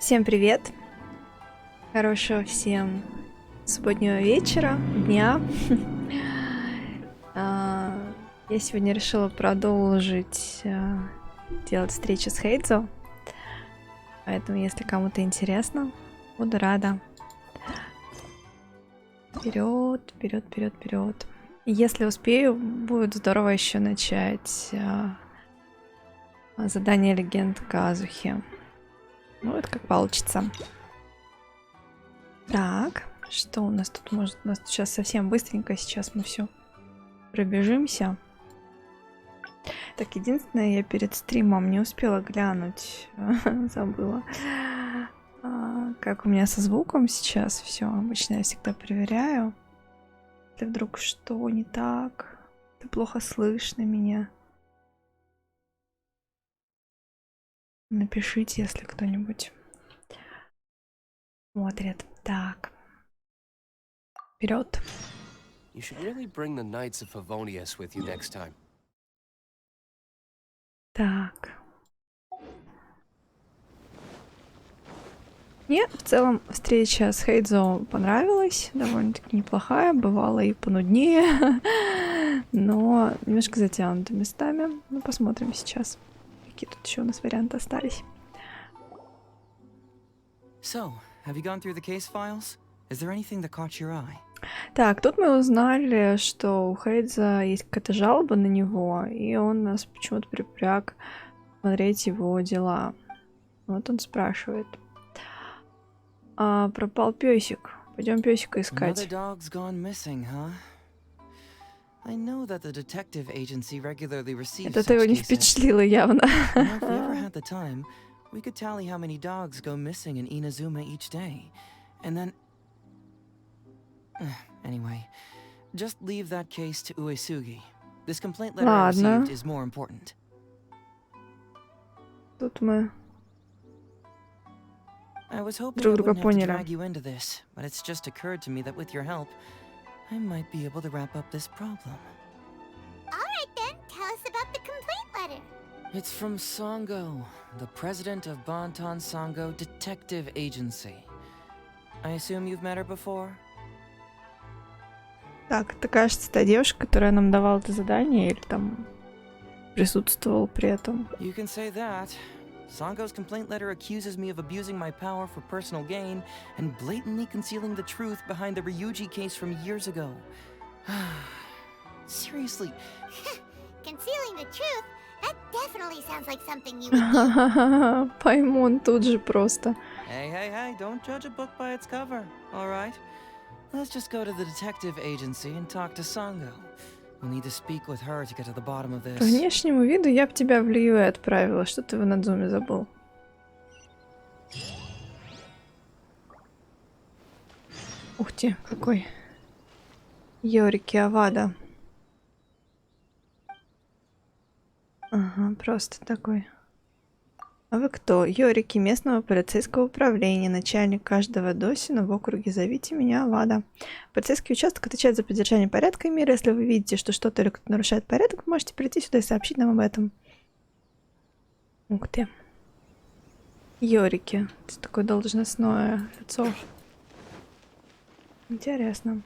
Всем привет! Хорошего всем субботнего вечера, дня. Я сегодня решила продолжить делать встречи с Хэйдзо. Поэтому, если кому-то интересно, буду рада. Вперед, вперед, вперед, вперед. Если успею, будет здорово еще начать задание легенд Казухи. Ну, это как получится. Так, что у нас тут может? У нас тут сейчас совсем быстренько, сейчас мы все пробежимся. Так, единственное, я перед стримом не успела глянуть, забыла, как у меня со звуком сейчас все. Обычно я всегда проверяю. Если вдруг что не так, ты плохо слышно меня. Напишите, если кто-нибудь смотрит. Так. Вперед. Так. Мне в целом встреча с Хэйдзо понравилась. Довольно-таки неплохая. Бывало и понуднее. Но немножко затянута местами. Ну, посмотрим сейчас. Какие тут еще у нас варианты остались. Так, тут мы узнали, что у Хэйдзо есть какая-то жалоба на него, и он нас почему-то припряг смотреть его дела. Вот он спрашивает. Пропал песик. Пойдем песика искать. Это его не впечатлило явно. We could tally how many dogs go missing in Inazuma each day. And then... Anyway, just leave that case to Uesugi. This complaint letter I received is more important. Тут мы друг друга поняли. Drag you into this, but it's just occurred to me that with your help, I might be able to wrap up this problem. All right then, tell us about the complaint letter. It's from Sango, the president of Bantan Sango Detective Agency. I assume you've met her before? Так, это, кажется, та девушка, которая нам давала это задание, или там присутствовал при этом. You can say that. Sango's complaint letter accuses me of abusing my power for personal gain and blatantly concealing the truth behind the Ryuji case from years ago. Seriously. Concealing the truth? That definitely sounds like something you would do. Паймон тут же просто. Hey, don't judge a book by its cover, all right? Let's just go to the detective agency and talk to Sango. We'll need to speak with her to get to the bottom of this. По внешнему виду я бы тебя в Лиюэ отправила. Что ты в Надзуме забыл? Ух ты, какой Йорики Авада. Ага, просто такой. А вы кто? Йорики местного полицейского управления, начальник каждого досина в округе. Зовите меня Авада. Полицейский участок отвечает за поддержание порядка и мира. Если вы видите, что что-то или кто-то нарушает порядок, можете прийти сюда и сообщить нам об этом. Ух ты. Йорики. Это такое должностное лицо. Интересно.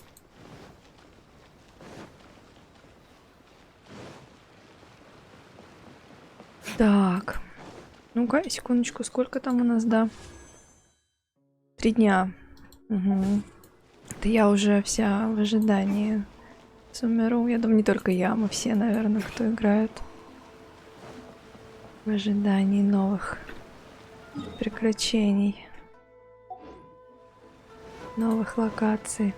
Так. Ну-ка, секундочку, сколько там у нас, да? 3 дня. Угу. Это я уже вся в ожидании Сумеру. Я думаю, не только я, мы все, наверное, кто играет. В ожидании новых приключений. Новых локаций.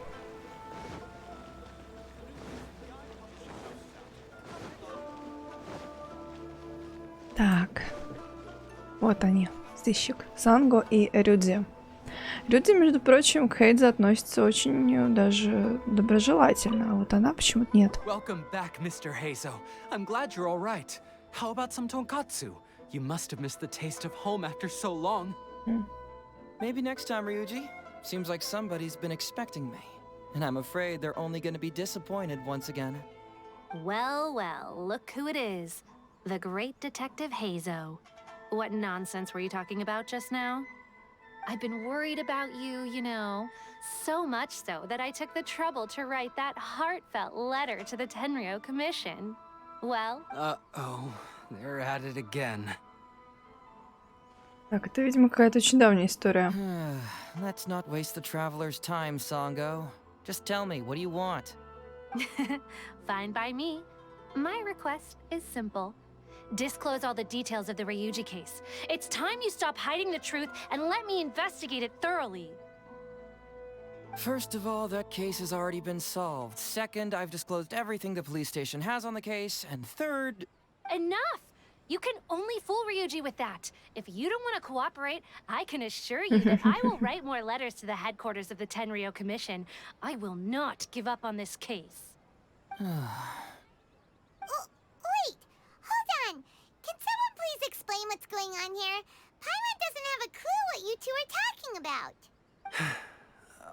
Так. Вот они, сыщик. Санго и Рюдзи. Рюдзи, между прочим, к Хэйдзо относится очень даже доброжелательно, а вот она почему-то нет. Welcome back, Mr. Heizo. I'm glad you're all right. How about some tonkatsu? You must have missed the taste of home after so long. Maybe next time, Ryuji. Seems like somebody's been expecting me. And I'm afraid they're only going to be disappointed once again. Well, look who it is. The great Detective Heizo. What nonsense were you talking about just now? I've been worried about you, you know. So much so that I took the trouble to write that heartfelt letter to the Tenryo Commission. Well, Uh-oh. They're at it again. Так, это, видимо, какая-то очень давняя история. Let's not waste the traveler's time, Sango. Just tell me, what do you want? fine by me. My request is simple. Disclose all the details of the Ryuji case. It's time you stop hiding the truth and let me investigate it thoroughly. First of all, that case has already been solved. Second, I've disclosed everything the police station has on the case. And third... Enough! You can only fool Ryuji with that. If you don't want to cooperate, I can assure you that I will write more letters to the headquarters of the Tenryo Commission. I will not give up on this case. Oh, wait! Hold on! Can someone please explain what's going on here? Paimon doesn't have a clue what you two are talking about.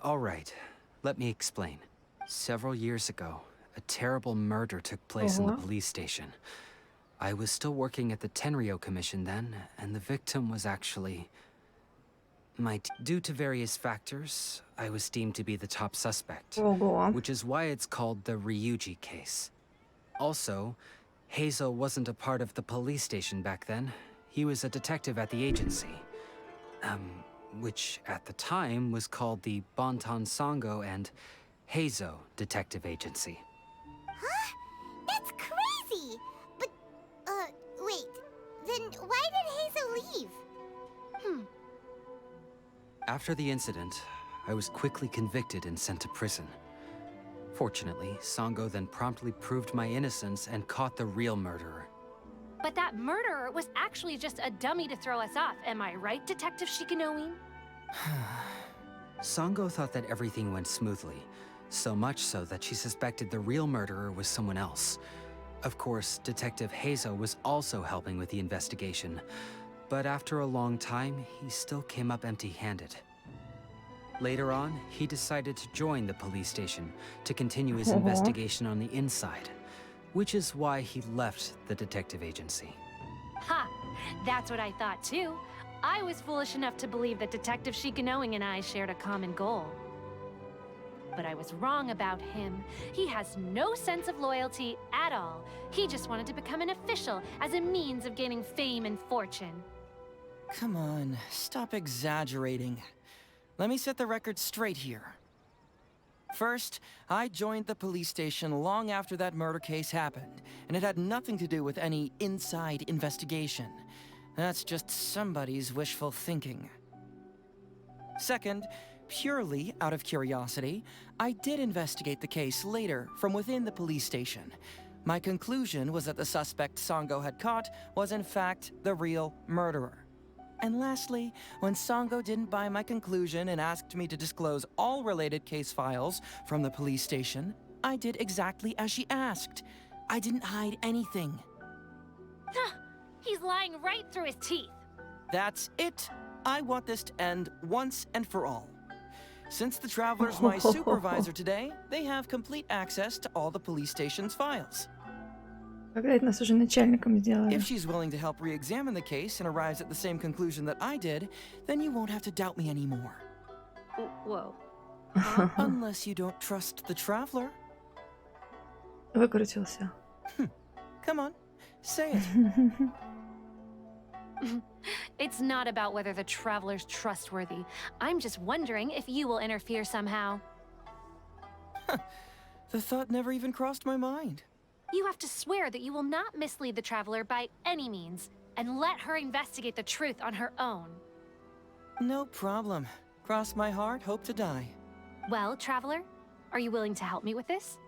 All right, let me explain. Several years ago, a terrible murder took place in the police station. I was still working at the Tenryo Commission then, and the victim was actually... Due to various factors, I was deemed to be the top suspect, Ого. which is why it's called the Ryuji case. Also, Хэйdзо wasn't a part of the police station back then. He was a detective at the agency. Which at the time was called the Bonton Sango and Хэйdзо Detective Agency. Huh? That's crazy! But, wait. Then why did Hazel leave? After the incident, I was quickly convicted and sent to prison. Fortunately, Sango then promptly proved my innocence and caught the real murderer. But that murderer was actually just a dummy to throw us off, am I right, Detective Shikanoe? Sango thought that everything went smoothly, so much so that she suspected the real murderer was someone else. Of course, Detective Хэйdзо was also helping with the investigation, but after a long time, he still came up empty-handed. Later on, he decided to join the police station to continue his investigation on the inside, which is why he left the detective agency. Ha! That's what I thought too. I was foolish enough to believe that Detective Shikanoe and I shared a common goal. But I was wrong about him. He has no sense of loyalty at all. He just wanted to become an official as a means of gaining fame and fortune. Come on, stop exaggerating. Let me set the record straight here. First, I joined the police station long after that murder case happened, and it had nothing to do with any inside investigation. That's just somebody's wishful thinking. Second, purely out of curiosity, I did investigate the case later from within the police station. My conclusion was that the suspect Sango had caught was in fact the real murderer. And lastly, when Sango didn't buy my conclusion and asked me to disclose all related case files from the police station, I did exactly as she asked. I didn't hide anything. He's lying right through his teeth. That's it. I want this to end once and for all. Since the Traveler's my supervisor today, they have complete access to all the police station's files. Когда это нас уже начальником сделали? If she's willing to help re-examine the case and arrives at the same conclusion that I did, then you won't have to doubt me anymore. Whoa. Unless you don't trust the Traveler. Выкрутился. Come on, say it. It's not about whether the Traveler's trustworthy. I'm just wondering if you will interfere somehow. The thought never even crossed my mind. You have to swear that you will not mislead the Traveler by any means, and let her investigate the truth on her own. No problem. Cross my heart, hope to die. Well, Traveler, are you willing to help me with this?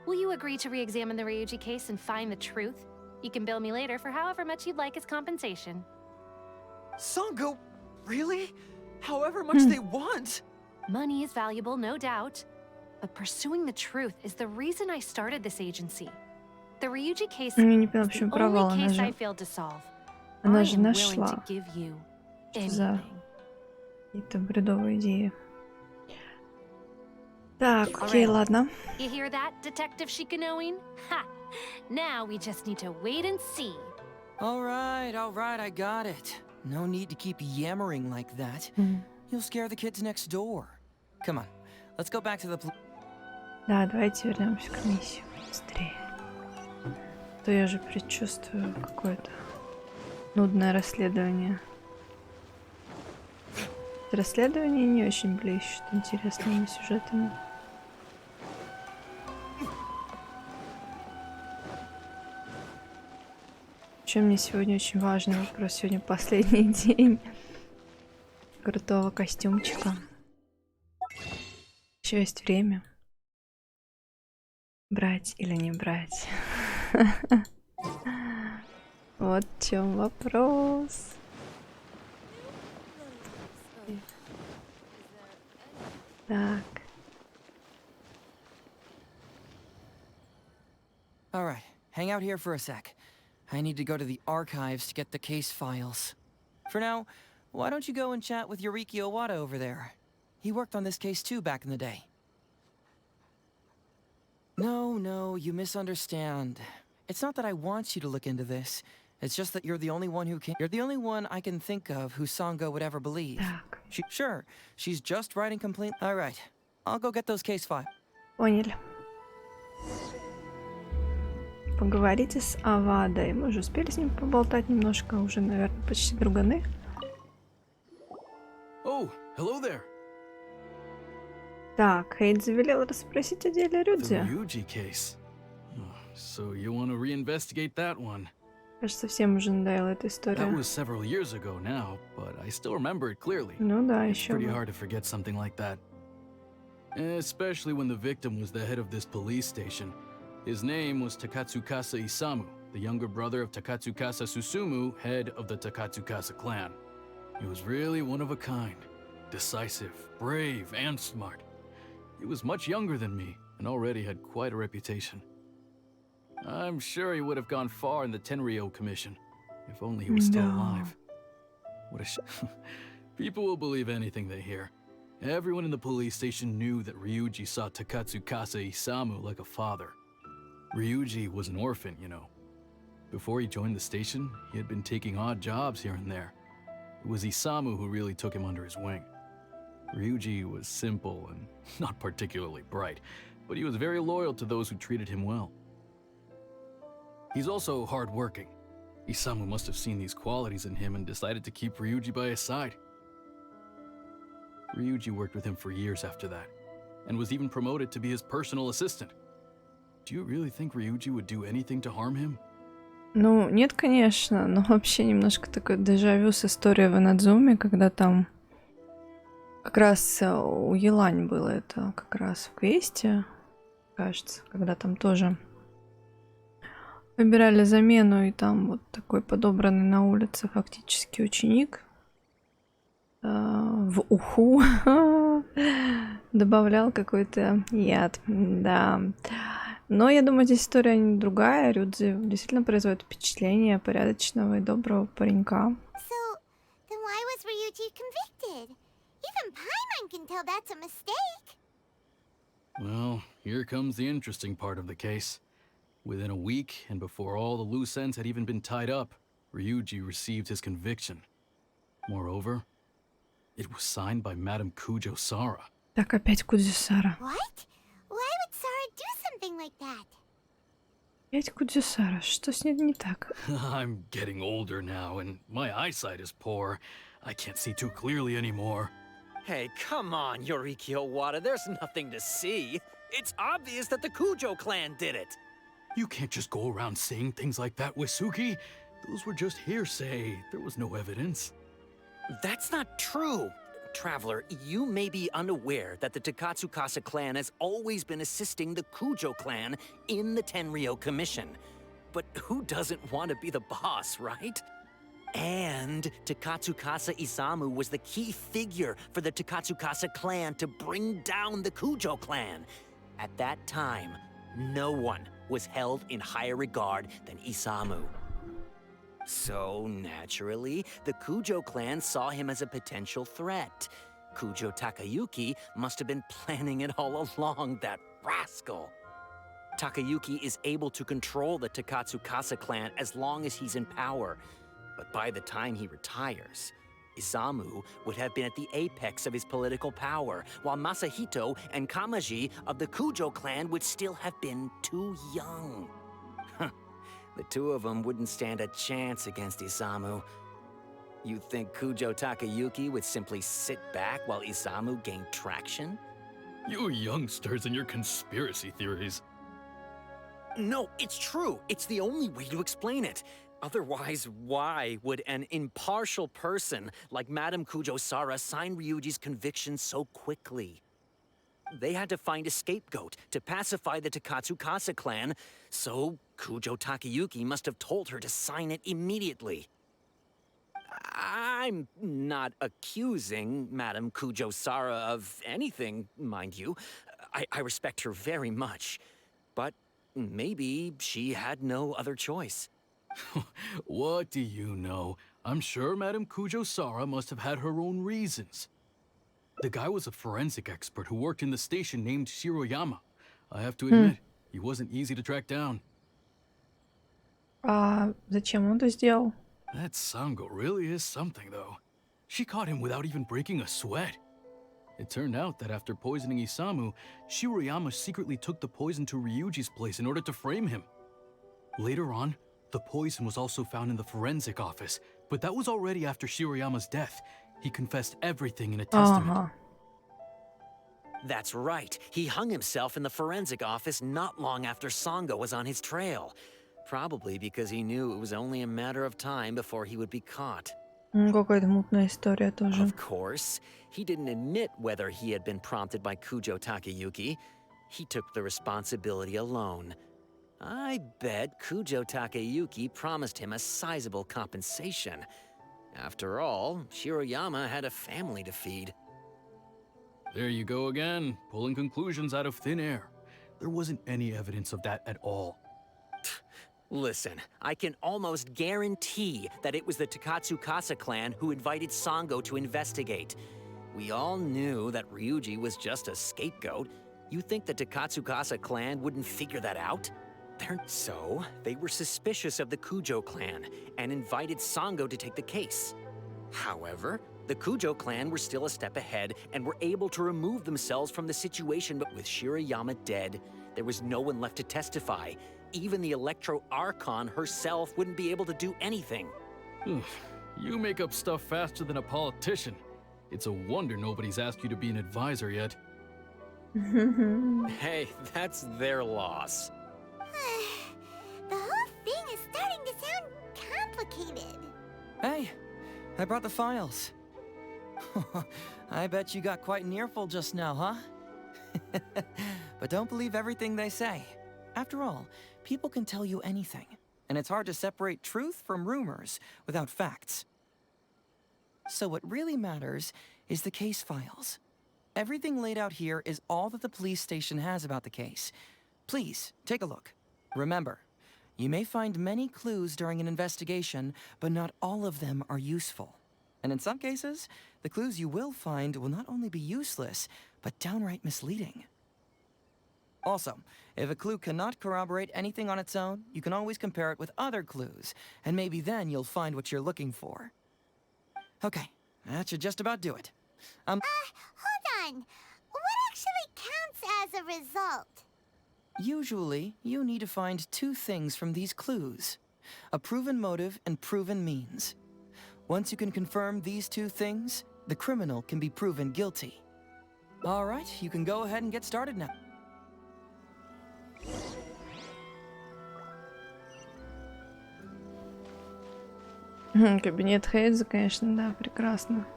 Will you agree to re-examine the Ryuji case and find the truth? You can bill me later for however much you'd like as compensation. Sango? Really? However much they want? Money is valuable, no doubt. But pursuing the truth is the reason I started this agency. The Ryuji case Я не поняла, is почему the провал. only Она case I же, failed to solve. она I же am willing to нашла give you за anything. какие-то бредовые идеи. Так, All окей, right. ладно. You hear that, Detective Shikanoe? Ha! Now we just need to wait and see. All right, I got it. No need to keep yammering like that. You'll scare the kids next door. Come on, let's go back to the Да, давайте вернемся к миссии быстрее. То я же предчувствую какое-то нудное расследование. Расследование не очень блещут интересными сюжетами. Еще мне сегодня очень важный вопрос. Сегодня последний день крутого костюмчика. Еще есть время. Брать или не брать? Вот в чем вопрос. Так. All right, hang out here for a sec. I need to go to the archives to get the case files. For now, why don't you go and chat with Yoriki Owada over there? He worked on this case too back in the day. No, you misunderstand. It's not that I want you to look into this. It's just that you're the only one I can think of who Sango would ever believe. Так. Sure, she's just writing complaint. All right, I'll go get those case files. Поняли. Поговорите с Авадой. Мы уже успели с ним поболтать немножко, уже, наверное, почти друганы. Oh, hello there. Так, Хэйдзо велел расспросить о деле The Рюдзи. Ryuji case. Oh, so you want to reinvestigate that one? Кажется, всем уже надоела эта That история. was several years ago now, but I still remember it clearly. Ну да, It's еще pretty бы. hard to forget something like that. Especially when the victim was the head of this police station. His name was Takatsukasa Isamu, the younger brother of Takatsukasa Susumu, head of the Takatsukasa clan. He was really one of a kind. Decisive, brave, and smart. He was much younger than me, and already had quite a reputation. I'm sure he would have gone far in the Tenryo Commission, if only he was still No. alive. What a People will believe anything they hear. Everyone in the police station knew that Ryuji saw Takatsukasa Isamu like a father. Ryuji was an orphan, you know. Before he joined the station, he had been taking odd jobs here and there. It was Isamu who really took him under his wing. Ryuji was simple and not particularly bright, but he was very loyal to those who treated him well. He's also hardworking. Isamu must have seen these qualities in him and decided to keep Ryuji by his side. Ryuji worked with him for years after that, and was even promoted to be his personal assistant. Do you really think Ryuji would do anything to harm him? Ну, нет, конечно, но вообще немножко такой дежавю с историей в Инадзуме, когда там как раз у Елань было это как раз в квесте, кажется, когда там тоже выбирали замену, и там вот такой подобранный на улице фактически ученик в уху добавлял какой-то яд, да. Но я думаю, здесь история не другая. Рюдзи действительно производит впечатление порядочного и доброго паренька. So, then why was Ryuji convicted? Even Paimon can tell that's a mistake. Well, here comes the interesting part of the case. Within a week, and before all the loose ends had even been tied up, Ryuji received his conviction. Moreover, it was signed by Madame Kujo Sara. Так, опять Кудзюсара. What? Why would Sara do something like that? Опять Кудзюсара. Что с ней не так? I'm getting older now, and my eyesight is poor. I can't see too clearly anymore. Hey, come on, Yoriki Owada, there's nothing to see. It's obvious that the Kujo clan did it. You can't just go around saying things like that, Wisuki. Those were just hearsay. There was no evidence. That's not true. Traveler, you may be unaware that the Takatsukasa clan has always been assisting the Kujo clan in the Tenryo Commission. But who doesn't want to be the boss, right? And Takatsukasa Isamu was the key figure for the Takatsukasa clan to bring down the Kujo clan. At that time, no one was held in higher regard than Isamu. So, naturally, the Kujo clan saw him as a potential threat. Kujo Takayuki must have been planning it all along, that rascal. Takayuki is able to control the Takatsukasa clan as long as he's in power. But by the time he retires, Isamu would have been at the apex of his political power, while Masahito and Kamaji of the Kujo clan would still have been too young. The two of them wouldn't stand a chance against Isamu. You think Kujo Takayuki would simply sit back while Isamu gained traction? You youngsters and your conspiracy theories. No, it's true. It's the only way to explain it. Otherwise, why would an impartial person like Madame Kujo-Sara sign Ryuji's conviction so quickly? They had to find a scapegoat to pacify the Takatsukasa clan, so Kujo Takayuki must have told her to sign it immediately. I'm not accusing Madame Kujo-Sara of anything, mind you. I respect her very much. But maybe she had no other choice. What do you know? I'm sure Madame Kujo-Sara must have had her own reasons. The guy was a forensic expert who worked in the station named Shiroyama. I have to admit, he wasn't easy to track down. А зачем он это сделал? That Sango really is something, though. She caught him without even breaking a sweat. It turned out that after poisoning Isamu, Shiroyama secretly took the poison to Ryuji's place in order to frame him. Later on, the poison was also found in the forensic office, but that was already after Shiroyama's death. He confessed everything in a testament. Ага. That's right. He hung himself in the forensic office not long after Sango was on his trail. Probably because he knew it was only a matter of time before he would be caught. Какая-то мутная история тоже. Of course, he didn't admit whether he had been prompted by Kujo Takayuki. He took the responsibility alone. I bet Kujo Takayuki promised him a sizable compensation. After all, Shiroyama had a family to feed. There you go again, pulling conclusions out of thin air. There wasn't any evidence of that at all. Listen, I can almost guarantee that it was the Takatsukasa clan who invited Sango to investigate. We all knew that Ryuji was just a scapegoat. You think the Takatsukasa clan wouldn't figure that out? So, they were suspicious of the Kujo clan and invited Sango to take the case. However, the Kujo clan were still a step ahead and were able to remove themselves from the situation, but with Shiroyama dead, there was no one left to testify. Even the Electro Archon herself wouldn't be able to do anything. You make up stuff faster than a politician. It's a wonder nobody's asked you to be an advisor yet. Hey, that's their loss. The whole thing is starting to sound complicated. Hey, I brought the files. I bet you got quite an earful just now, huh? But don't believe everything they say. After all, people can tell you anything, and it's hard to separate truth from rumors without facts. So what really matters is the case files. Everything laid out here is all that the police station has about the case. Please, take a look. Remember, you may find many clues during an investigation, but not all of them are useful. And in some cases, the clues you will find will not only be useless, but downright misleading. Also, if a clue cannot corroborate anything on its own, you can always compare it with other clues, and maybe then you'll find what you're looking for. Okay, that should just about do it. Hold on. What actually counts as a result? Usually, you need to find two things from these clues: a proven motive and proven means. Once you can confirm these two things, the criminal can be proven guilty. All right, you can go ahead and get started now. Кабинет Хэйдзо, конечно, да, прекрасно.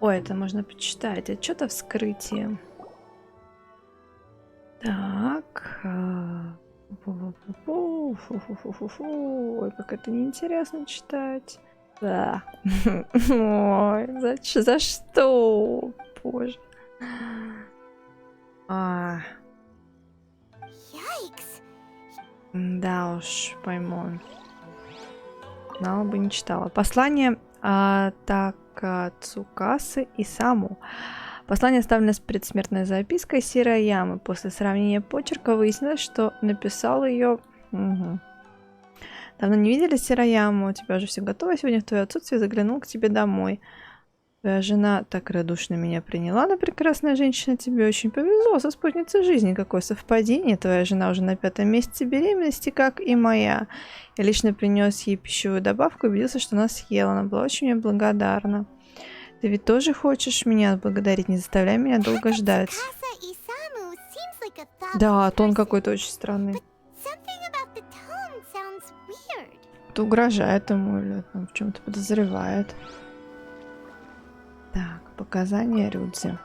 Ой, это можно почитать. Отчет о вскрытии. Так. Ой, как это неинтересно читать. Да. Ой, за что? Боже. Yikes. Да уж, пойму. Знала бы, не читала. Послание Такацукасы Исаму. Послание оставлено с предсмертной запиской Сироямы. После сравнения почерка выяснилось, что написал ее... Давно не видели Сирояму, у тебя уже все готово. Сегодня в твое отсутствие заглянул к тебе домой. Твоя жена так радушно меня приняла, но прекрасная женщина, тебе очень повезло со спутницей жизни. Какое совпадение, твоя жена уже на 5-м месяце беременности, как и моя. Я лично принес ей пищевую добавку и убедился, что она съела. Она была очень мне благодарна. Ты ведь тоже хочешь меня отблагодарить, не заставляй меня долго ждать. Takatsuka Isamu seems like a thoughtful Да, тон person, какой-то очень странный. but something about the tone sounds weird. То угрожает ему или там, в чем-то подозревает. Так, показания Рюдзи.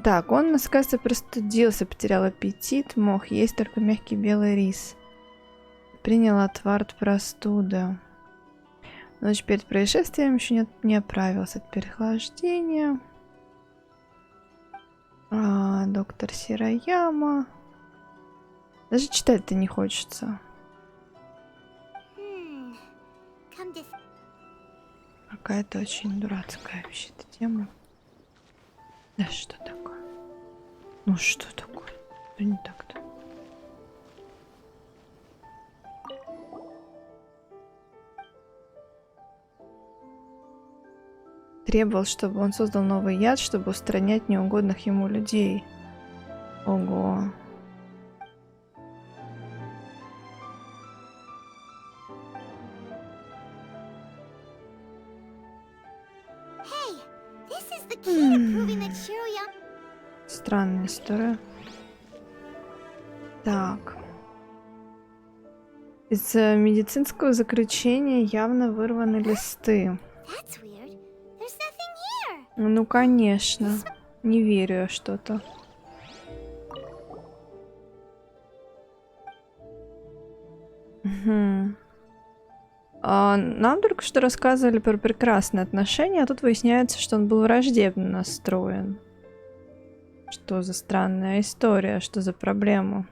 Так, он, кажется, простудился, потерял аппетит, мог есть только мягкий белый рис. Принял отвар от простуды. Ночь перед происшествием еще не оправился от переохлаждения. Доктор Сирояма. Даже читать-то не хочется. Come to Какая-то очень дурацкая вообще-то тема. Да что такое? Ну что такое? Да не так-то. Требовал, чтобы он создал новый яд, чтобы устранять неугодных ему людей. Ого. Hey, this is the key to proving that Shiroyama. Странная история. Так. Из медицинского заключения явно вырваны листы. That's weird. There's nothing here. Ну, конечно. Не верю я что-то. Угу. Нам только что рассказывали про прекрасные отношения, а тут выясняется, что он был враждебно настроен. Что за странная история, что за проблема?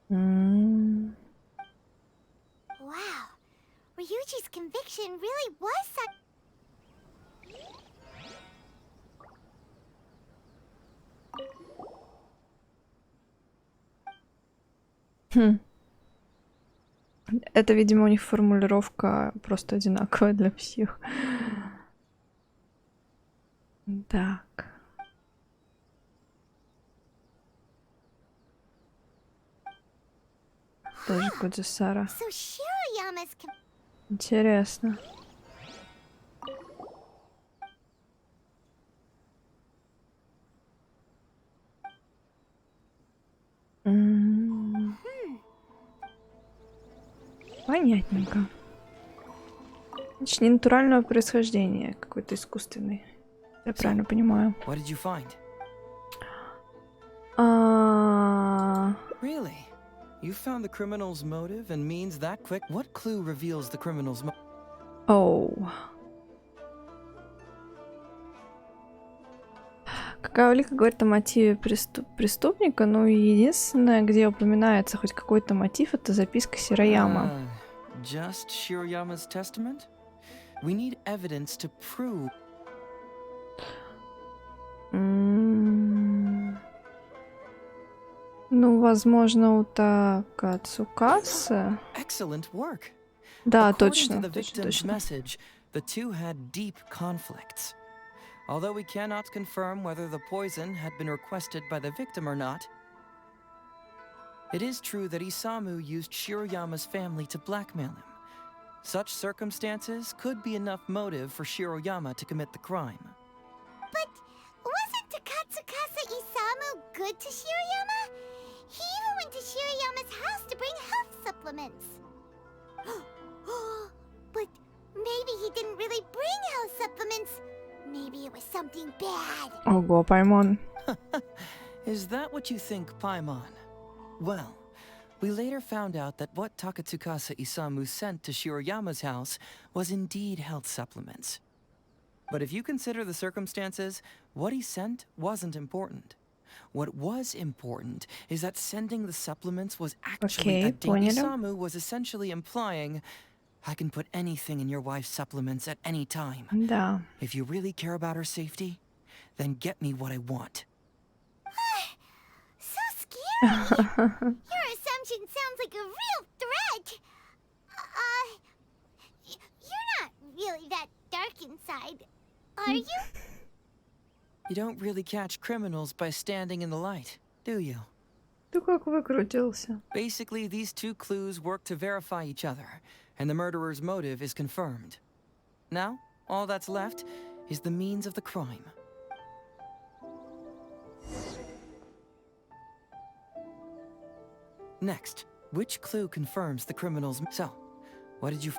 Wow. Ryuji's conviction really was such. Хм. Это, видимо, у них формулировка просто одинаковая для всех. Так. Тоже Кудзисара. So Shiroyama's Интересно. Понятненько. Значит, не натурального происхождения, какой-то искусственный. Я правильно понимаю. What did you find? Really? You found the criminal's motive and means that quick? What clue reveals the criminal's motive? Оу. Какая улика говорит о мотиве преступника, но единственное, где упоминается хоть какой-то мотив, это записка Сирояма. Just Shiroyama's testament? We need evidence to prove. Ну, возможно, у Такацукасы. Excellent work. Да, According точно, to the точно, victim's точно. message, the two had deep conflicts. Although we cannot confirm whether the poison had been requested by the victim or not, it is true that Isamu used Shiroyama's family to blackmail him. Such circumstances could be enough motive for Shiroyama to commit the crime. But wasn't Takatsukasa Isamu good to Shiroyama? He even went to Shiroyama's house to bring health supplements. But maybe he didn't really bring health supplements. Maybe it was something bad. Ого, Паймон. Is that what you think, Paimon? Well, we later found out that what Takatsukasa Isamu sent to Shiroyama's house was indeed health supplements. But if you consider the circumstances, what he sent wasn't important. What was important is that sending the supplements was actually Okay, a ding. поняли. Isamu was essentially implying, I can put anything in your wife's supplements at any time. Да. If you really care about her safety, then get me what I want. So scary. You're a like a real threat. You're not really that dark inside, are you? You don't really catch criminals by standing in the light, do you? Ты как выкрутился. Basically, these two clues work to verify each other, and the murderer's motive is confirmed. Now, all that's left is the means of the crime. Next, which clue confirms the criminal's... So, what did you...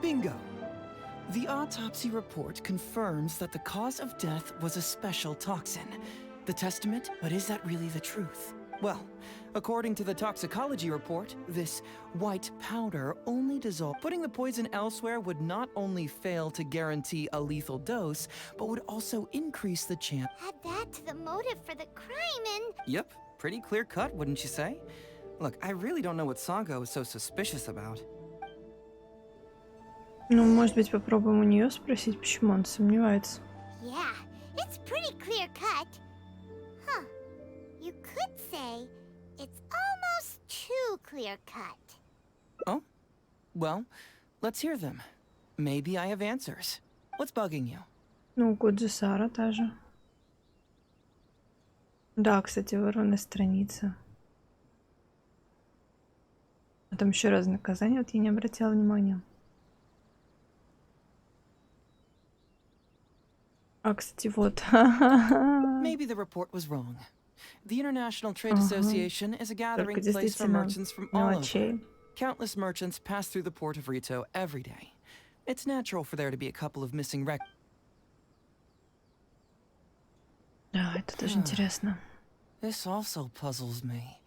Bingo! The autopsy report confirms that the cause of death was a special toxin. The testament, but is that really the truth? Well, according to the toxicology report, this white powder only dissolved. Putting the poison elsewhere would not only fail to guarantee a lethal dose, but would also increase the chance. Add that to the motive for the crime and... Yep, pretty clear cut, wouldn't you say? Look, I really don't know what Sango is so suspicious about. Ну, может быть, попробуем у нее спросить, почему он сомневается. Yeah, it's pretty clear cut. Huh. You could say it's almost too clear cut. Oh? Well, let's hear them. Maybe I have answers. What's bugging you? Ну, у Куджисара та же. Да, кстати, вырванная страница. А там еще раз наказание, вот я не обратила внимания. А, кстати, вот. Maybe the report was wrong. The International Trade Association is a gathering place for merchants from all over. Countless merchants pass through the port of Rito every day. It's natural for there to be a couple of missing records. Да, это тоже интересно. This also puzzles me.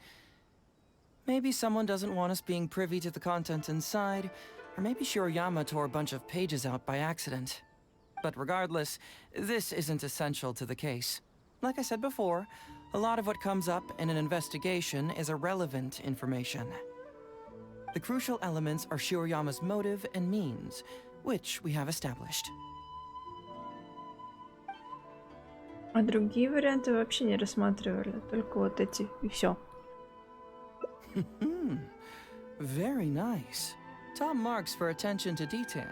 Maybe someone doesn't want us being privy to the content inside, or maybe Shirayama tore a bunch of pages out by accident. But regardless, this isn't essential to the case. Like I said before, a lot of what comes up in an investigation is irrelevant information. The crucial elements are Shirayama's motive and means, which we have established. А другие варианты вообще не рассматривали, только вот эти, и все. Very nice. Top marks for attention to detail.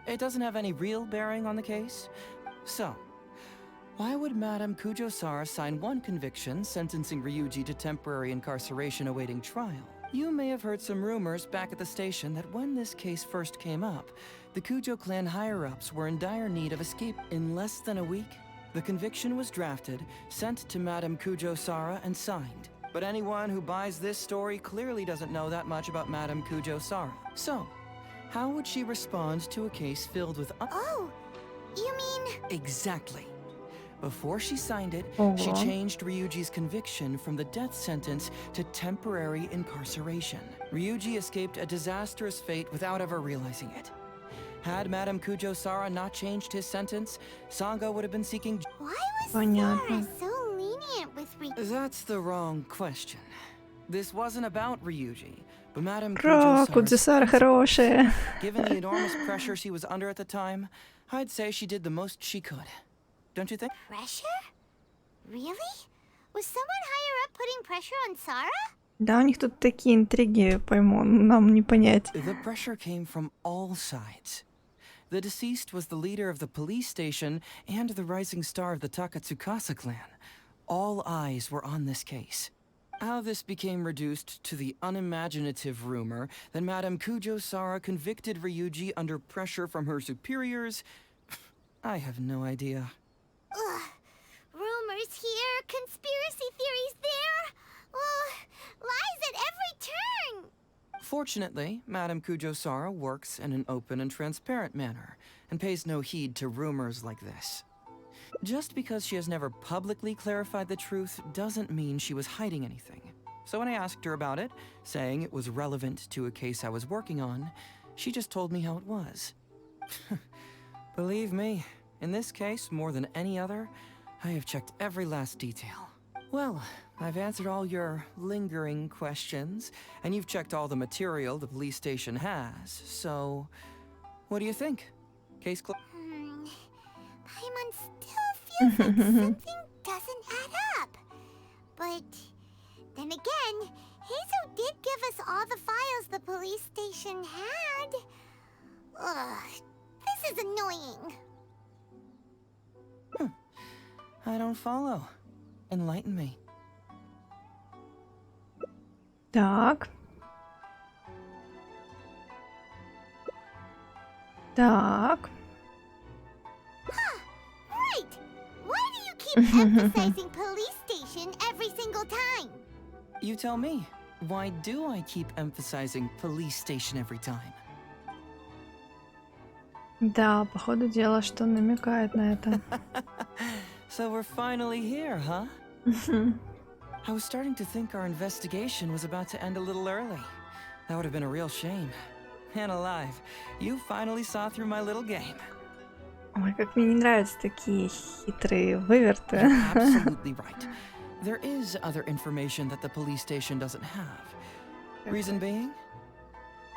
It doesn't have any real bearing on the case. So, why would Madame Kujo-Sara sign one conviction sentencing Ryuji to temporary incarceration awaiting trial? You may have heard some rumors back at the station that when this case first came up, the Kujo clan higher-ups were in dire need of escape. In less than a week, the conviction was drafted, sent to Madame Kujo-Sara, and signed. But anyone who buys this story clearly doesn't know that much about Madame Kujo-Sara. So, how would she respond to a case filled with... Oh, you mean... Exactly. Before she signed it, she Uh-huh. changed Ryuji's conviction from the death sentence to temporary incarceration. Ryuji escaped a disastrous fate without ever realizing it. Had Madame Kujo-Sara not changed his sentence, Sango would have been seeking... Why was Понятно. Sara so lenient with That's the wrong question. This wasn't about Ryuji, but Madame Ура, Kujo-Sara's... Куджисара хорошая. Given the enormous pressure she was under at the time, I'd say she did the most she could. Don't you think? pressure? Really? Was someone higher up putting pressure on Sara? Да, у них тут такие интриги, пойму, нам не понять. The pressure came from all sides. The deceased was the leader of the police station and the rising star of the Takatsukasa clan. All eyes were on this case. How this became reduced to the unimaginative rumor that Madame Kujo-Sara convicted Ryuji under pressure from her superiors, I have no idea. Ugh. Rumors here, conspiracy theories there. Lies at every turn. Fortunately, Madame Kujo-Sara works in an open and transparent manner, and pays no heed to rumors like this. Just because she has never publicly clarified the truth doesn't mean she was hiding anything. So when I asked her about it, saying it was relevant to a case I was working on, she just told me how it was. Believe me, in this case, more than any other, I have checked every last detail. Well, I've answered all your lingering questions, and you've checked all the material the police station has, so... What do you think? Case closed. Paimon still feels like something doesn't add up. But then again, Hazel did give us all the files the police station had. Ugh, this is annoying. I don't follow. Enlighten me. Так. Так. Right. Why do you keep emphasizing police station every single time? You tell me. Why do I keep emphasizing police station every time? Да, походу дела, что он намекает на это. So we're finally here, huh? I was starting to think our investigation was about to end a little early. That would have been a real shame. And alive, you finally saw through my little game. Ой, как мне не нравятся такие хитрые выверты. You're absolutely right. There is other information that the police station doesn't have. Reason being?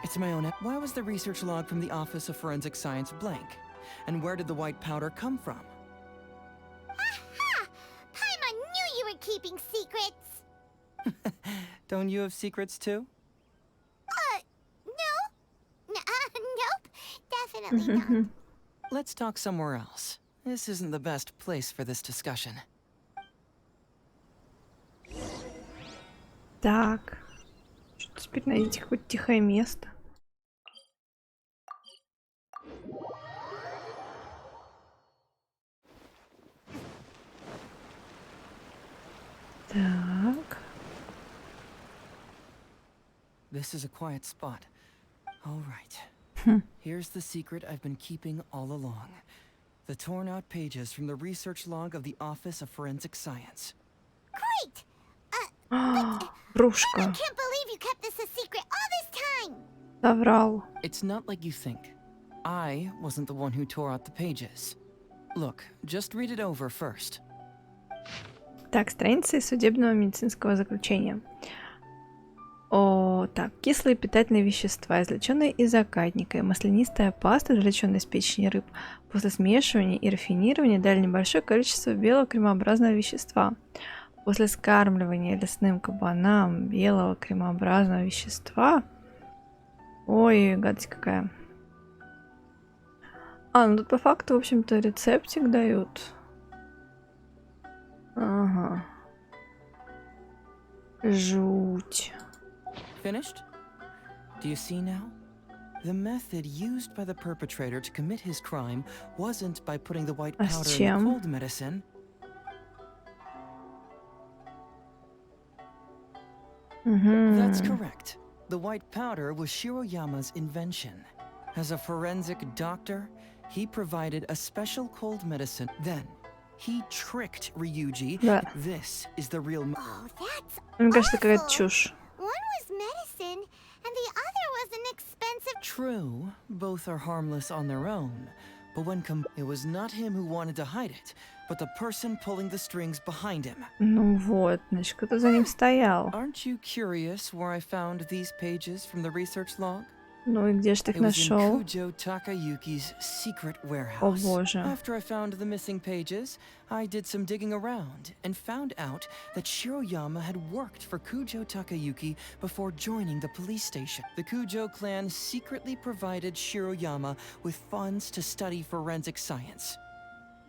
It's my own. Why was the research log from the Office of Forensic Science blank? And where did the white powder come from? Aha! Paimon knew you were keeping secrets. Don't you have secrets too? No. Nope. Definitely not. Let's talk somewhere else. This isn't the best place for this discussion. Так. Что теперь найдите какое-то тихое место. Так. This is a quiet spot. All right. Here's the secret I've been keeping all along. The torn out pages from the research log of the Office of Forensic Science. Great. Врушка. I can't believe you kept this a secret all this time. Соврал. It's not like you think. I wasn't the one who tore out the pages. Look, just read it over first. Так, страницы судебного медицинского заключения. О, так, кислые питательные вещества, извлеченные из закатника, и маслянистая паста, извлеченная из печени рыб, после смешивания и рафинирования дали небольшое количество белого кремообразного вещества. После скармливания лесным кабанам белого кремообразного вещества... Ой, гадость какая. Ну тут по факту, в общем-то, рецептик дают. Ага. Жуть. Finished? Do you see now? The method used by the perpetrator to commit his crime wasn't by putting the white powder in the cold medicine. That's correct. The white powder was Shiroyama's invention. As a forensic doctor, he provided a special cold medicine. Then, he tricked Ryuji. Да. This is the real... Oh, that's Мне кажется, какая-то awful. чушь. One was medicine, and the other was an expensive... True, both are harmless on their own. But when it was not him who wanted to hide it, but the person pulling the strings behind him. Ну вот, значит, кто-то за ним стоял. Aren't you curious where I found these pages from the research log? Ну и где же ты их It was in нашел? Kujo Takayuki's secret О warehouse. боже. After I found the missing pages, I did some digging around and found out that Shiroyama had worked for Kujo Takayuki before joining the police station. The Kujo clan secretly provided Shiroyama with funds to study forensic science.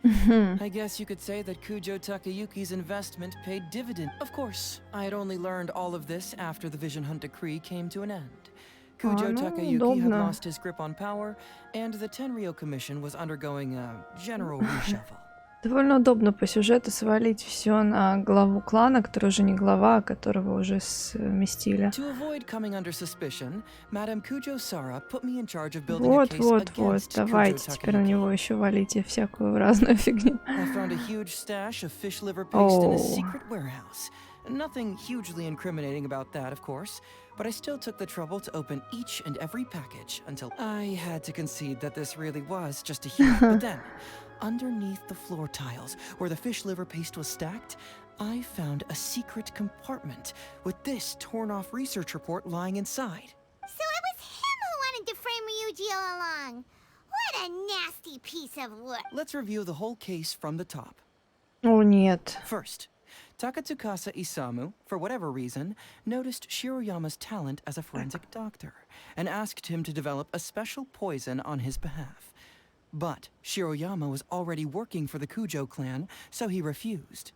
I guess you could say that Kujo Takayuki's investment paid dividend. Of course, I had only learned all of this after the Vision Hunt decree came to an end. Kujo ну, Takayuki had удобно. lost his grip on power, and the Tenryo Commission was undergoing a general reshuffle. Довольно удобно по сюжету свалить все на главу клана, который уже не глава, а которого уже сместили. To avoid coming under suspicion, Madame Kujo Sara put me in charge of building a case Вот, against давайте Kujo теперь на Takayuki. него еще валите всякую разную фигню. I found a huge stash of fish liver paste in a Oh. secret warehouse. Nothing hugely incriminating about that, of course, but I still took the trouble to open each and every package until I had to concede that this really was just a huge. But then, underneath the floor tiles, where the fish liver paste was stacked, I found a secret compartment with this torn-off research report lying inside. So it was him who wanted to frame Ryuji all along. What a nasty piece of work. Let's review the whole case from the top. О, нет. First, Takatsukasa Isamu, for whatever reason, noticed Shiroyama's talent as a forensic doctor and asked him to develop a special poison on his behalf. But Shiroyama was already working for the Kujo clan, so he refused.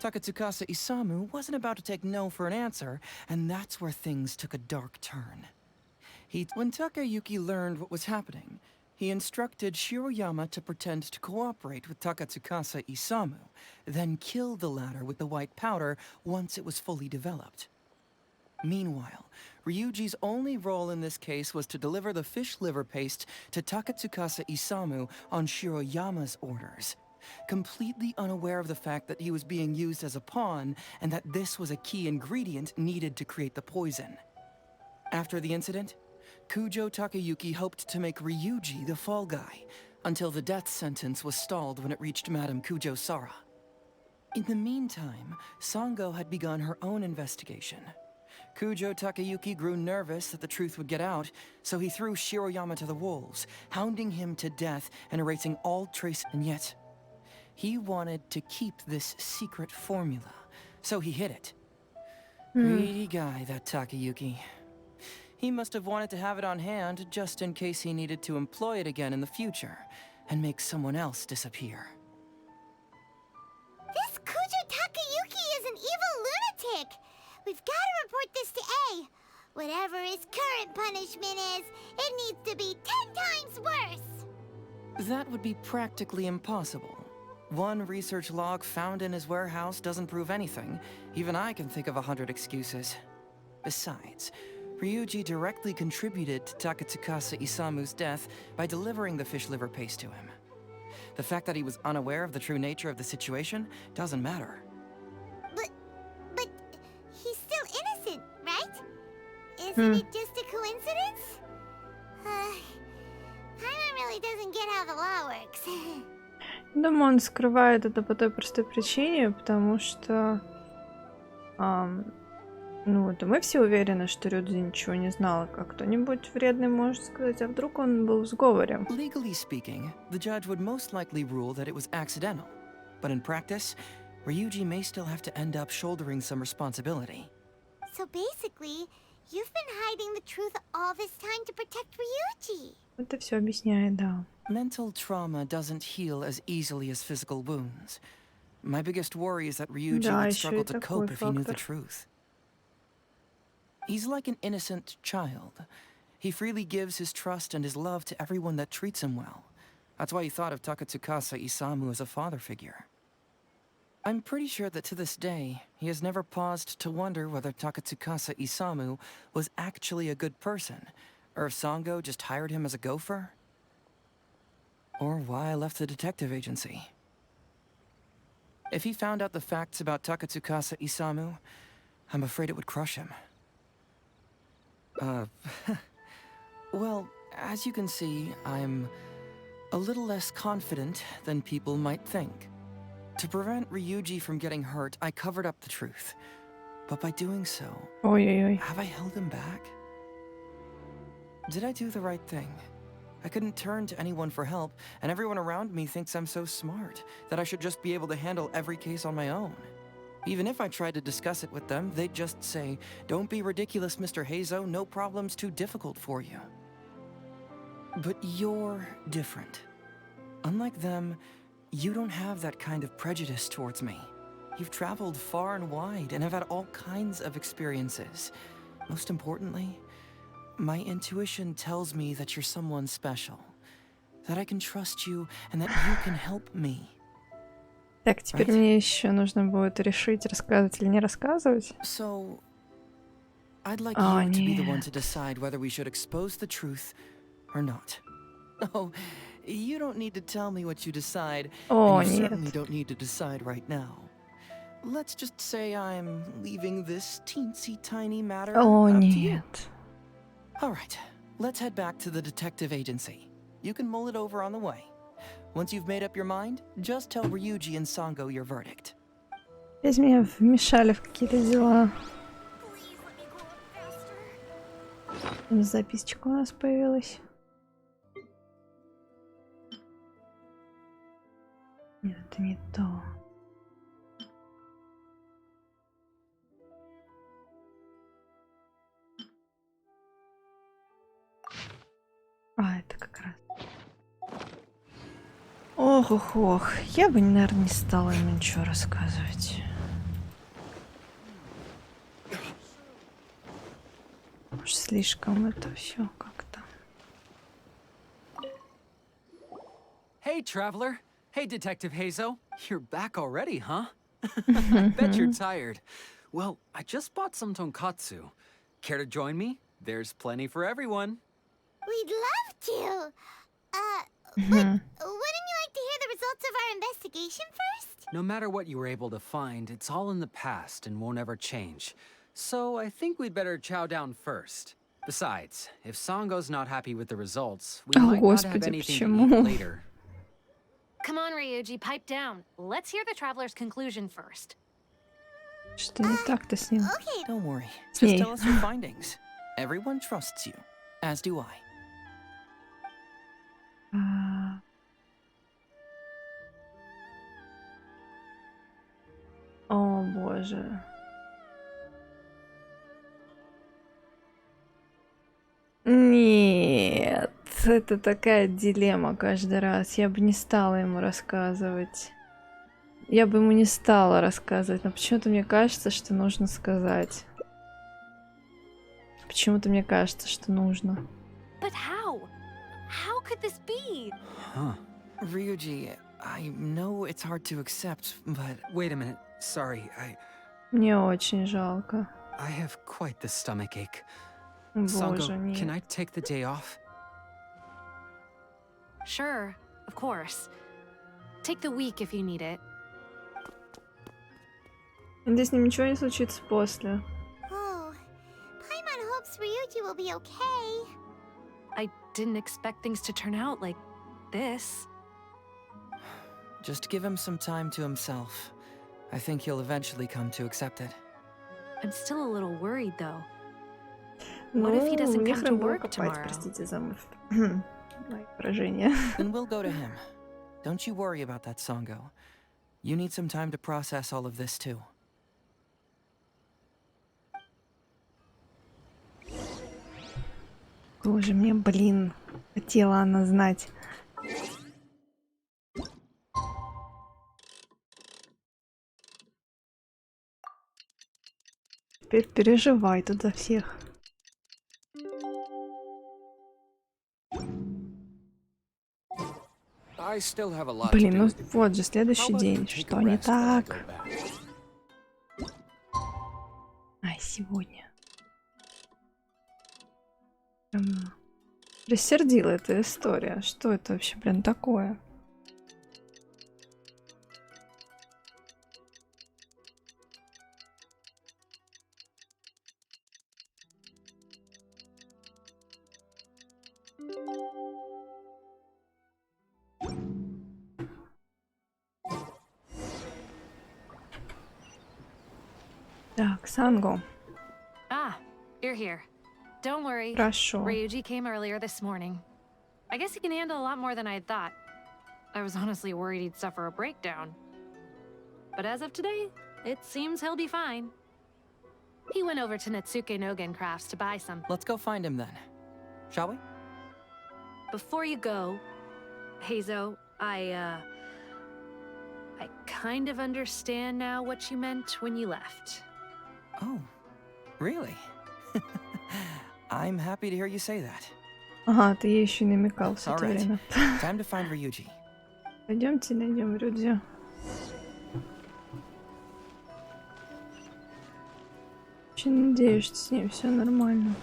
Takatsukasa Isamu wasn't about to take no for an answer, and that's where things took a dark turn. When Takayuki learned what was happening, he instructed Shiroyama to pretend to cooperate with Takatsukasa Isamu, then kill the latter with the white powder once it was fully developed. Meanwhile, Ryuji's only role in this case was to deliver the fish liver paste to Takatsukasa Isamu on Shiroyama's orders, completely unaware of the fact that he was being used as a pawn and that this was a key ingredient needed to create the poison. After the incident, Kujo Takayuki hoped to make Ryuji the fall guy, until the death sentence was stalled when it reached Madame Kujo Sara. In the meantime, Sango had begun her own investigation. Kujo Takayuki grew nervous that the truth would get out, so he threw Shiroyama to the wolves, hounding him to death and erasing all trace. And yet, he wanted to keep this secret formula, so he hid it. Greedy guy, that Takayuki. He must have wanted to have it on hand just in case he needed to employ it again in the future and make someone else disappear. This Kujo Takayuki is an evil lunatic! We've got to report this to A. Whatever his current punishment is, it needs to be 10 times worse! That would be practically impossible. One research log found in his warehouse doesn't prove anything. Even I can think of 100 excuses. Besides, Ryuji directly contributed to Takatsukasa Isamu's death by delivering the fish liver paste to him. The fact that he was unaware of the true nature of the situation doesn't matter. But he's still innocent, right? Isn't it just a coincidence? Paimon really doesn't get how the law works. Думаю, он скрывает это по той простой причине, потому что... Ну, это мы все уверены, что Рюдзи ничего не знала, как кто-нибудь вредный может сказать, а вдруг он был в сговоре. Legally speaking, the judge would most likely rule that it was accidental. But in practice, Ryuji may still have to end up shouldering some responsibility. So basically, you've been hiding the truth all this time to protect Ryuji. Это все объясняет, да. Mental trauma doesn't heal as easily as physical wounds. My biggest worry is that Ryuji Да, would ещё struggle и to такой cope if he knew the фактор. truth. He's like an innocent child. He freely gives his trust and his love to everyone that treats him well. That's why he thought of Takatsukasa Isamu as a father figure. I'm pretty sure that to this day, he has never paused to wonder whether Takatsukasa Isamu was actually a good person, or if Sango just hired him as a gopher, or why I left the detective agency. If he found out the facts about Takatsukasa Isamu, I'm afraid it would crush him. Well, as you can see, I'm a little less confident than people might think. To prevent Ryuji from getting hurt, I covered up the truth. But by doing so, Ой-ой-ой. have I held him back? Did I do the right thing? I couldn't turn to anyone for help, and everyone around me thinks I'm so smart that I should just be able to handle every case on my own. Even if I tried to discuss it with them, they'd just say, "Don't be ridiculous, Mr. Héizo, no problem's too difficult for you." But you're different. Unlike them, you don't have that kind of prejudice towards me. You've traveled far and wide and have had all kinds of experiences. Most importantly, my intuition tells me that you're someone special, that I can trust you and that you can help me. Так, теперь мне еще нужно будет решить, рассказывать или не рассказывать. So, I'd like Oh, you to be the one нет. to decide whether we should expose the truth or not. Oh, you don't need to tell me what you decide, О, and you нет. certainly don't need to decide right now. Let's just say I'm leaving this teensy tiny matter О, up to you. нет. All right, let's head back to the detective agency. You can mull it over on the way. Once you've made up your mind, just tell Ryuji and Sango your verdict. Здесь меня вмешали в какие-то дела. Please let me grow up faster. Записочка у нас появилась. Нет, это не то. А, это как раз. Ох, я бы, наверное, не стала ему ничего рассказывать. Уж слишком это все как-то. Hey, Traveler. Hey, Detective Héйzо. You're back already, huh? I bet you're tired. Well, I just bought some tonkatsu. Care to join me? There's plenty for everyone. We'd love to. But wouldn't you like to hear the results of our investigation first? No matter what you were able to find, it's all in the past and won't ever change. So I think we'd better chow down first. Besides, if Sango's not happy with the results, we might not have Господи, anything to почему? eat later. Come on, Ryuji, pipe down. Let's hear the traveler's conclusion first. Что не так-то с ним? Okay, Don't worry. С Just ней. tell us your findings. Everyone trusts you, as do I. А. О, боже. Нет, это такая дилемма каждый раз. Я бы не стала ему рассказывать. Я бы ему не стала рассказывать, но почему-то мне кажется, что нужно сказать. Почему-то мне кажется, что нужно. But how? How could this be? Huh. Ryuji, I know it's hard to accept, but Wait a minute. Sorry, Мне очень жалко. I have quite the stomach ache. Боже, Sango, can нет. I take the day off? Sure, of course. Take the week if you need it. Надеюсь, с ним ничего не случится после. oh, Paimon hopes Ryuji will be okay. I didn't expect things to turn out like this. just give him some time to himself. I think he'll eventually come to accept it. I'm still a little worried though. Ну, What if he doesn't come нехрен to было work копать, tomorrow? простите за мои выражения. Then we'll go to him. Don't you worry about that, Sango. You need some time to process all of this too. Боже, мне, блин, хотела она знать. Теперь переживай тут за всех. I still have a lot to Блин, do ну with it. вот же How следующий about you день. take Что a не rest while I так? go back? Ай, сегодня. Прям рассердила эта история. Что это вообще, блин, такое? Так, Санго, Ah, you're here. Don't worry. хорошо. Ryuji came earlier this morning. I guess he can handle a lot more than I had thought. I was honestly worried he'd suffer a breakdown. But as of today, it seems he'll be fine. He went over to Natsuke Nogen Crafts to buy some. Let's go find him then. Shall we? Before you go, Heizo, I kind of understand now what you meant when you left. Oh, really? I'm happy to hear you say that. Ага, ты ей еще и намекал все это Alright. время. Time to find Ryuji. Пойдемте найдем Рюдзи. Очень надеюсь, что с ним все нормально.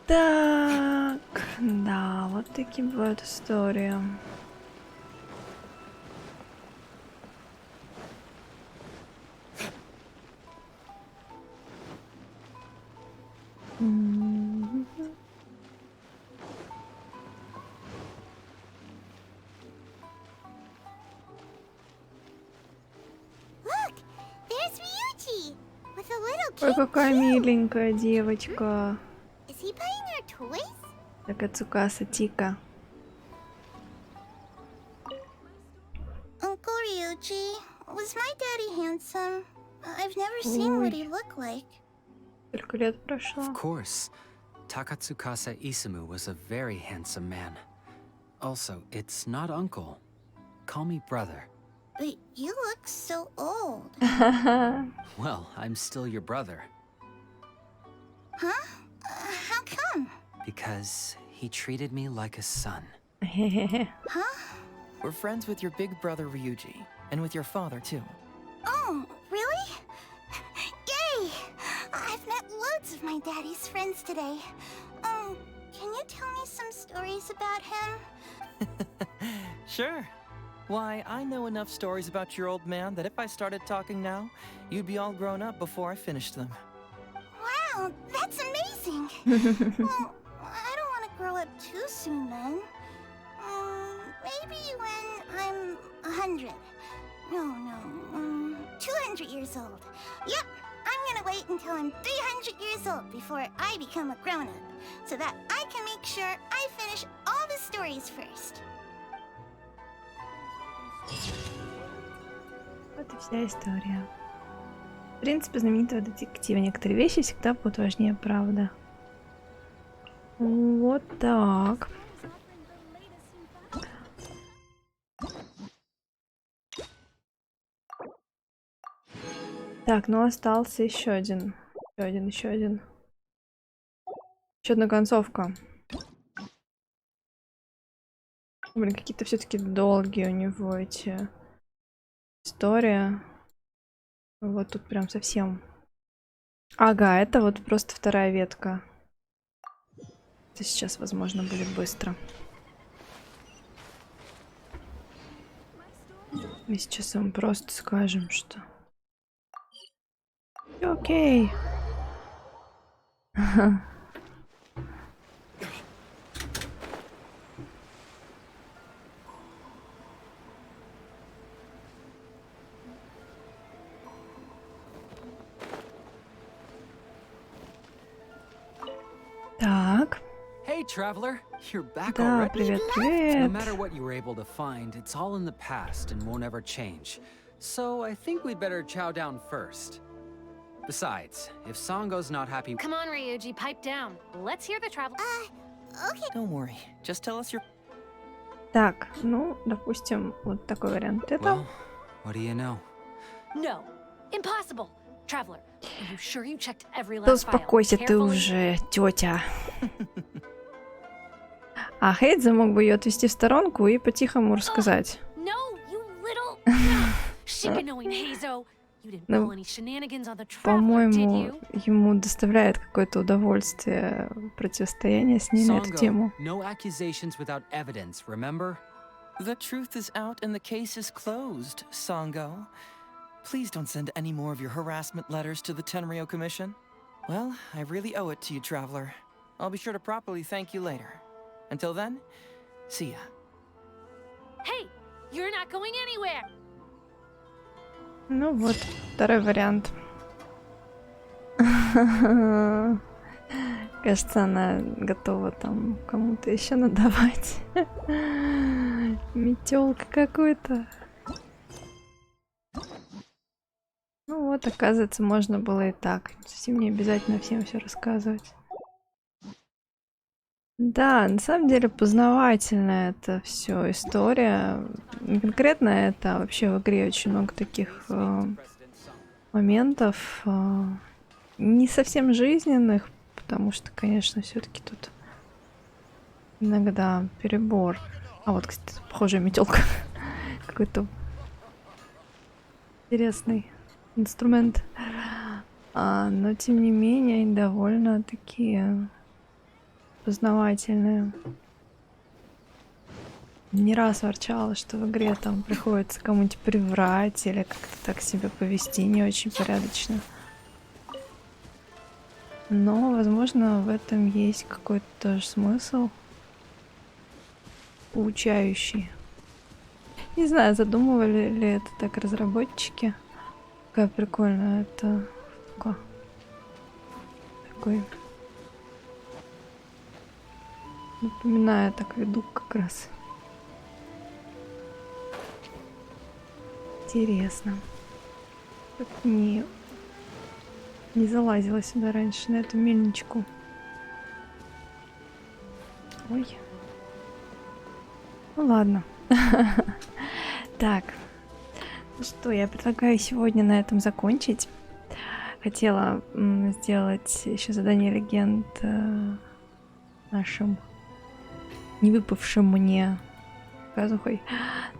Так, да, вот такие бывают истории. Мгм. Look, there's Ryuji with a little Ой, kid какая too. миленькая девочка. Is he buying her toys? Такая Цукаса Тика. Ryuji. Was my daddy handsome? I've never seen what he looked like. Сколько лет прошло? Of course. Takatsukasa Isamu was a very handsome man. Also, it's not uncle. Call me brother. But you look so old. Well, I'm still your brother. Huh? How come? Because he treated me like a son. Huh? We're friends with your big brother Ryuji, and with your father too. Oh, really? Yay! I've met loads of my daddy's friends today. Can you tell me some stories about him? Sure. Why, I know enough stories about your old man that if I started talking now, you'd be all grown up before I finished them. Wow, that's amazing! Well, I don't want to grow up too soon then. Maybe when I'm 100. No, 200 years old. Yep, I'm gonna wait until I'm 300 years old before I become a grown-up, so that I can make sure I finish all the stories first. Вот и вся история. В принципе, знаменитого детектива. Некоторые вещи всегда будут важнее, правда. Вот так. Так, ну остался еще один. Еще один. Еще одна концовка. Блин, какие-то все-таки долгие у него эти истории. Вот тут прям совсем. Ага, это вот просто вторая ветка. Это сейчас, возможно, будет быстро. Мы сейчас им просто скажем, что... Окей. Так. Hey, traveler, you're back Да, already. привет, No привет. matter what you were able to find, it's all in the past and won't ever change. So I think we'd better chow down first. Besides, if Sango's not happy... Come on, Ryuji, pipe down. Let's hear the travel. Okay. Don't worry, just tell us your... Так, ну, допустим, вот такой вариант. Это... Well, what do you know? No, impossible. Traveler, are you sure you checked every Да last file? успокойся ты Carefully? уже, тетя. А Хэйдзо мог бы ее отвести в сторонку и по-тихому рассказать. No, you little... No. Shikanoing Heizo. You didn't Ну, pull any shenanigans on the traveler, did По-моему, you? ему доставляет какое-то удовольствие противостояние с ней на эту Sango, тему. no accusations without evidence, remember? The truth is out and the case is closed, Sango. Please don't send any more of your harassment letters to the Tenryo Commission. Well, I really owe it to you, Traveler. I'll be sure to properly thank you later. Until then, see ya. Hey, you're not going anywhere. Ну вот, второй вариант. Кажется, она готова там кому-то еще надавать. Метелка какой-то. Ну вот, оказывается, можно было и так. Совсем не обязательно всем все рассказывать. Да, на самом деле познавательная это все история. Не конкретно это, а вообще в игре очень много таких моментов не совсем жизненных, потому что, конечно, все-таки тут иногда перебор. А вот, кстати, похожая метелка. Какой-то интересный инструмент. Но тем не менее, довольно такие познавательные. Не раз ворчала, что в игре там приходится кому-нибудь приврать или как-то так себя повести не очень порядочно. Но, возможно, в этом есть какой-то тоже смысл поучающий. Не знаю, задумывали ли это так разработчики. Какая прикольная эта штука. Такой. Напоминаю так веду как раз. Интересно. Как не залазила сюда раньше, на эту мельничку. Ой. Ну ладно. Так. Ну что, я предлагаю сегодня на этом закончить. Хотела сделать еще задание легенд нашим не выпавшим мне казухой.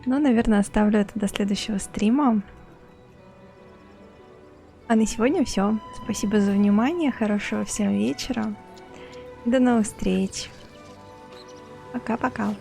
Но, наверное, оставлю это до следующего стрима. А на сегодня все. Спасибо за внимание. Хорошего всем вечера. До новых встреч. Пока-пока.